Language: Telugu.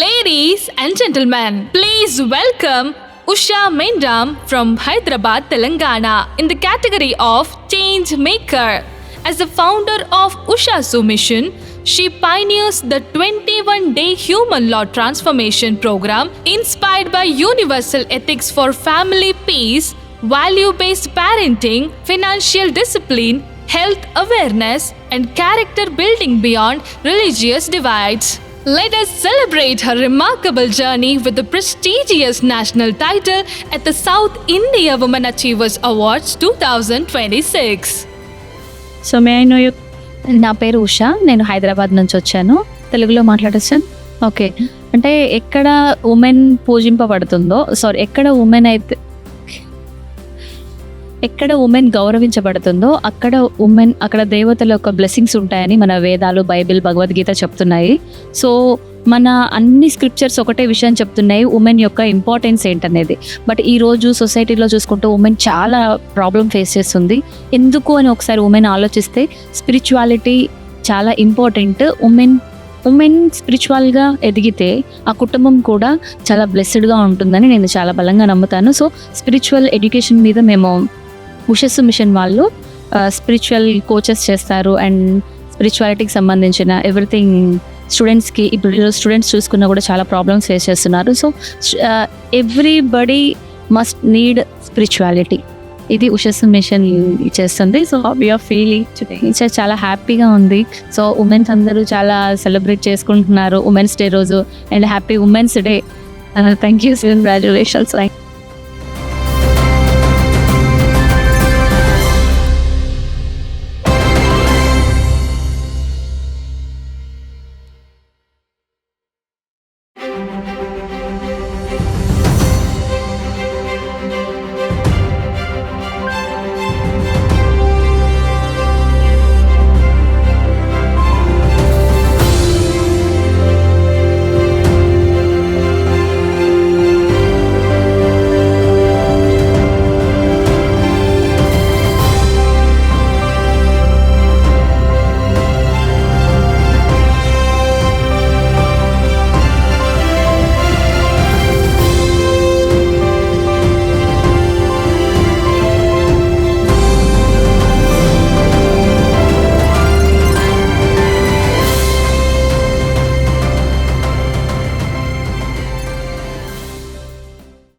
Ladies and gentlemen, please welcome Usha Mendam from Hyderabad, Telangana in the category of Change Maker. As the founder of Usha Mission, she pioneers the 21-day human law transformation program inspired by universal ethics for family peace, value-based parenting, financial discipline, health awareness, and character building beyond religious divides. Let us celebrate her remarkable journey with the prestigious national title at the South India Women Achievers Awards 2026. So may I know you? నా పేరు ఉషా, నేను హైదరాబాద్ నుంచి వచ్చాను. తెలుగులో మాట్లాడచ్చు? ఓకే. అంటే ఎక్కడ ఉమెన్ పూజింపబడుతుందో, ఎక్కడ ఉమెన్ గౌరవించబడుతుందో అక్కడ దేవతల యొక్క బ్లెస్సింగ్స్ ఉంటాయని మన వేదాలు, బైబిల్, భగవద్గీత చెప్తున్నాయి. సో మన అన్ని స్క్రిప్చర్స్ ఒకటే విషయం చెప్తున్నాయి, ఉమెన్ యొక్క ఇంపార్టెన్స్ ఏంటనేది. బట్ ఈరోజు సొసైటీలో చూసుకుంటూ ఉమెన్ చాలా ప్రాబ్లం ఫేస్ చేస్తుంది. ఎందుకు అని ఒకసారి ఉమెన్ ఆలోచిస్తే, స్పిరిచువాలిటీ చాలా ఇంపార్టెంట్. ఉమెన్ స్పిరిచువల్గా ఎదిగితే ఆ కుటుంబం కూడా చాలా బ్లెస్డ్గా ఉంటుందని నేను చాలా బలంగా నమ్ముతాను. సో స్పిరిచువల్ ఎడ్యుకేషన్ మీద మేము ఉషస్సు మిషన్ వాళ్ళు స్పిరిచువల్ కోచెస్ చేస్తారు అండ్ స్పిరిచువాలిటీకి సంబంధించిన ఎవ్రీథింగ్ స్టూడెంట్స్కి. ఇప్పుడు స్టూడెంట్స్ చూసుకున్నా కూడా చాలా ప్రాబ్లమ్స్ ఫేస్ చేస్తున్నారు. So everybody must need spirituality. ఇది ఉషస్సు మిషన్ చేస్తుంది. సో వీఆర్ ఫీలింగ్ చాలా హ్యాపీగా ఉంది. సో ఉమెన్స్ అందరూ చాలా సెలబ్రేట్ చేసుకుంటున్నారు ఉమెన్స్ డే రోజు. And happy women's day. Thank you, congratulations.